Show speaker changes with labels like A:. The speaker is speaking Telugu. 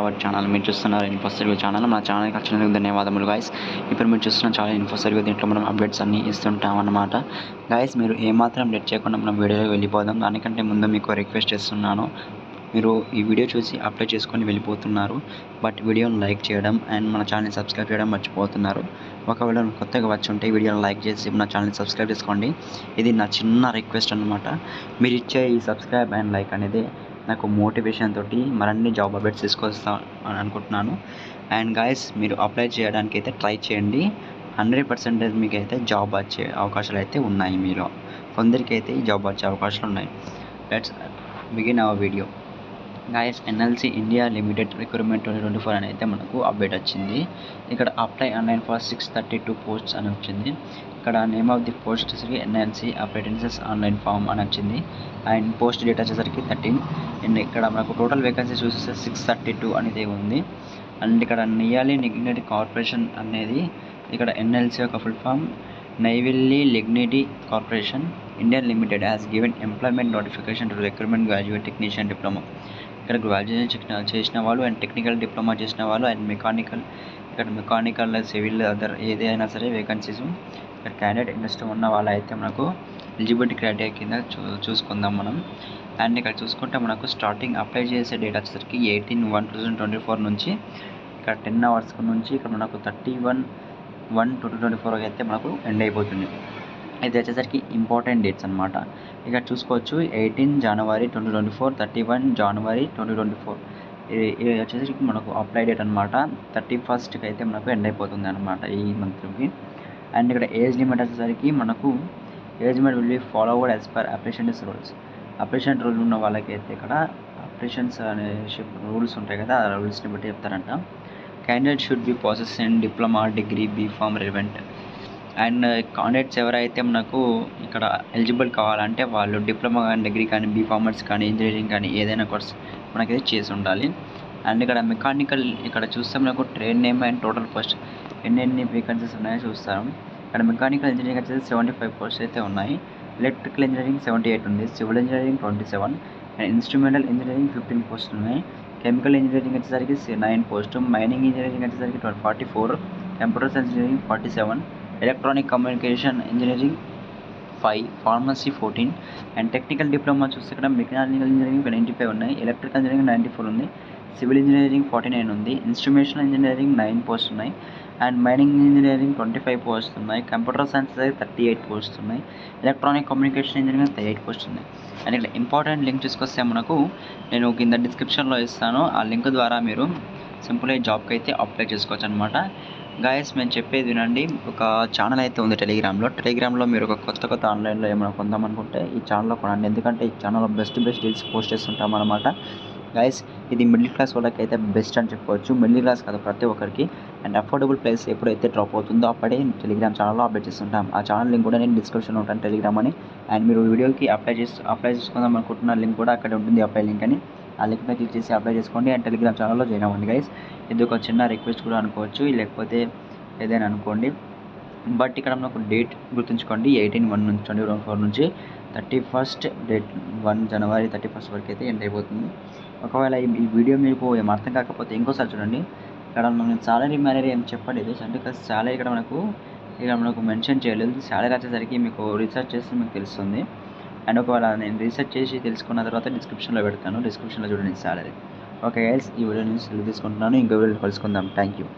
A: అవర్ ఛానల్ మీరు చూస్తున్నారు ఇన్ఫోసర్వ్యూ ఛానల్. మా ఛానల్కి వచ్చినందుకు ధన్యవాదములు గాయస్. ఇప్పుడు మీరు చూస్తున్న ఛానల్ ఇన్ఫోసర్వ్యూ. దీంట్లో మనం అప్డేట్స్ అన్నీ ఇస్తుంటాం అన్నమాట గాయస్. మీరు ఏమాత్రం లేట్ చేయకుండా మనం వీడియోలో వెళ్ళిపోదాం. దానికంటే ముందు మీకు రిక్వెస్ట్ చేస్తున్నాను, మీరు ఈ వీడియో చూసి అప్లై చేసుకొని వెళ్ళిపోతున్నారు, బట్ వీడియోని లైక్ చేయడం అండ్ మన ఛానల్ని సబ్స్క్రైబ్ చేయడం మర్చిపోతున్నారు. ఒకవేళ కొత్తగా వచ్చి ఉంటే వీడియోని లైక్ చేసి మన ఛానల్ని సబ్స్క్రైబ్ చేసుకోండి. ఇది నా చిన్న రిక్వెస్ట్ అన్నమాట. మీరు ఇచ్చే ఈ సబ్స్క్రైబ్ అండ్ లైక్ అనేది నాకు మోటివేషన్ తోటి మరిన్ని జాబ్ అప్డేట్స్ తీసుకొస్తా అని అనుకుంటున్నాను. అండ్ గాయస్, మీరు అప్లై చేయడానికి అయితే ట్రై చేయండి. 100% మీకు అయితే జాబ్ వచ్చే అవకాశాలు అయితే ఉన్నాయి. మీలో కొందరికి అయితే జాబ్ వచ్చే అవకాశాలు ఉన్నాయి. Let's begin our video. Guys, NLC India limited recruitment 2024 అని అయితే మనకు అప్డేట్ వచ్చింది. ఇక్కడ అప్లై ఆన్లైన్ ఫర్ 632 పోస్ట్స్ అని వచ్చింది. ఇక్కడ నేమ్ ఆఫ్ ది పోస్ట్ వచ్చేసరికి ఎన్ఎల్సి అప్రెంటిసెస్ ఆన్లైన్ ఫామ్ అని వచ్చింది. అండ్ పోస్ట్ డేట్ వచ్చేసరికి 13. అండ్ ఇక్కడ మనకు టోటల్ వేకెన్సీ చూస్తే 632 అనేది ఉంది. అండ్ ఇక్కడ నియాలి లిగ్నైట్ కార్పొరేషన్ అనేది, ఇక్కడ ఎన్ఎల్సి యొక్క full form Neyveli lignite corporation India limited has given employment notification to recruitment graduate technician diploma. ఇక్కడ గ్రాడ్యుయేషన్ చేసిన వాళ్ళు అండ్ టెక్నికల్ డిప్లొమా చేసిన వాళ్ళు అండ్ మెకానికల్ సివిల్ అదర్ ఏదైనా సరే వేకెన్సీస్ ఇక్కడ క్యాండిడేట్ ఇంట్రెస్ట్ ఉన్న వాళ్ళు అయితే మనకు ఎలిజిబిలిటీ క్రైటీరియా కింద చూసుకుందాం మనం. అండ్ ఇక్కడ చూసుకుంటే మనకు స్టార్టింగ్ అప్లై చేసే డేట్ వచ్చేసరికి 18/1/2024 నుంచి ఇక్కడ 10 hours నుంచి ఇక్కడ మనకు 31/1/2024 అయితే మనకు ఎండ్ అయిపోతుంది. ఇది వచ్చేసరికి ఇంపార్టెంట్ డేట్స్ అనమాట. ఇక్కడ చూసుకోవచ్చు 18 January 2024, 31 January 2024. ఇది వచ్చేసరికి మనకు అప్లై డేట్ అనమాట. 31st అయితే మనకు ఎండ్ అయిపోతుంది అనమాట ఈ మంత్కి. అండ్ ఇక్కడ ఏజ్ లిమిట్ వచ్చేసరికి మనకు age limit will be followed as per apprentice rules. Apprentice rule ఉన్న వాళ్ళకైతే ఇక్కడ అప్రెంటిస్ అనే రూల్స్ ఉంటాయి కదా, ఆ రూల్స్ని బట్టి చెప్తారంట. Candidate should be process in diploma, degree, B Pharm relevant. And candidates ఎవరైతే మనకు ఇక్కడ ఎలిజిబుల్ కావాలంటే వాళ్ళు డిప్లొమా కానీ, డిగ్రీ కానీ, బీఫార్మర్స్ కానీ, ఇంజనీరింగ్ కానీ ఏదైనా కోర్స్ మనకైతే చేసి ఉండాలి. అండ్ ఇక్కడ మెకానికల్ ఇక్కడ చూస్తే మనకు trade name and total post ఎన్ని వేకెన్సీస్ ఉన్నాయో చూస్తాం. ఇక్కడ మెకానికల్ ఇంజనీరింగ్ వచ్చేసి 75 పోస్ట్ అయితే ఉన్నాయి. ఎలక్ట్రికల్ ఇంజనీరింగ్ 78 ఉంది. Civil engineering 27 and instrumental engineering 15 పోస్టులు ఉన్నాయి. కెమికల్ ఇంజనీరింగ్ వచ్చేసరికి 9 పోస్టు. మైనింగ్ ఇంజనీరింగ్ వచ్చేసరికి 44. Computer science engineering 47. Electronic communication engineering 5, pharmacy 14 and technical diploma చూస్తే ఇక్కడ మెకానికల్ ఇంజనీరింగ్ 95 ఉన్నాయి. ఎలక్ట్రికల్ ఇంజనీరింగ్ 94 ఉంది. సివిల్ ఇంజనీరింగ్ 49 ఉంది. ఇన్స్ట్రుమేషన్ ఇంజనీరింగ్ 9 పోస్ట్ ఉన్నాయి. అండ్ మైనింగ్ ఇంజనీరింగ్ 25 పోస్ట్ ఉన్నాయి. కంప్యూటర్ సైన్స్ 38 పోస్ట్ ఉన్నాయి. ఎలక్ట్రానిక్ కమ్యూనికేషన్ ఇంజనీరింగ్ 38 పోస్ట్ ఉన్నాయి. అండ్ ఇక్కడ ఇంపార్టెంట్ లింక్ తీసుకొస్తే మనకు నేను కింద డిస్క్రిప్షన్లో ఇస్తాను. ఆ లింక్ ద్వారా మీరు సింపుల్గా జాబ్కి అయితే అప్లై చేసుకోవచ్చు అనమాట. గాయస్, మేము చెప్పేది వినండి. ఒక ఛానల్ అయితే ఉంది టెలిగ్రామ్లో. మీరు ఒక కొత్త ఆన్లైన్లో ఏమైనా కొందామనుకుంటే ఈ ఛానల్లో కొనండి. ఎందుకంటే ఈ ఛానల్లో బెస్ట్ డీల్స్ పోస్ట్ చేస్తుంటాం అనమాట. గాయస్, ఇది మిడిల్ క్లాస్ వాళ్ళకి అయితే బెస్ట్ అని చెప్పుకోవచ్చు. మిడిల్ క్లాస్ కాదు, ప్రతి ఒక్కరికి. అండ్ అఫోర్డబుల్ ప్రైస్ ఎప్పుడైతే డ్రాప్ అవుతుందో అప్పుడే టెలిగ్రామ్ ఛానల్లో అప్డేట్ చేస్తుంటాం. ఆ ఛానల్ లింక్ కూడా నేను డిస్క్రిప్షన్లో ఉంటాను, టెలిగ్రామ్ అని. అండ్ మీరు వీడియోకి అప్లై చేసుకుందాం అనుకుంటున్న లింక్ కూడా అక్కడే ఉంటుంది, అప్లై లింక్ అని. ఆ లింక్ మీద క్లిక్ చేసి అప్లై చేసుకోండి అండ్ టెలిగ్రామ్ ఛానల్లో జాయిన్ అవ్వండి గైస్. ఇది ఒక చిన్న రిక్వెస్ట్ కూడా అనుకోవచ్చు, లేకపోతే ఏదైనా అనుకోండి. బట్ ఇక్కడ మనకు డేట్ గుర్తుంచుకోండి, 18/1/2024 నుంచి 31st డేట్ 1 January 31st వరకు అయితే ఎండ్ అయిపోతుంది. ఒకవేళ ఈ వీడియో మీకు ఏం అర్థం కాకపోతే ఇంకోసారి చూడండి. ఇక్కడ మనం సాలరీ ఏం చెప్పలేదు. అంటే సాలరీ ఇక్కడ మనకు మెన్షన్ చేయలేదు. సాలరీ వచ్చేసరికి మీకు రీసెర్చ్ చేస్తే మీకు తెలుస్తుంది. అండ్ ఒకవేళ నేను రీసెర్చ్ చేసి తెలుసుకున్న తర్వాత డిస్క్రిప్షన్లో పెడతాను, డిస్క్రిప్షన్లో చూడండి సాలరీ. ఓకే గైస్, ఈ వీడియో నుంచి తీసుకుంటున్నాను. ఇంకో వీడియో కలుసుకుందాం. Thank you.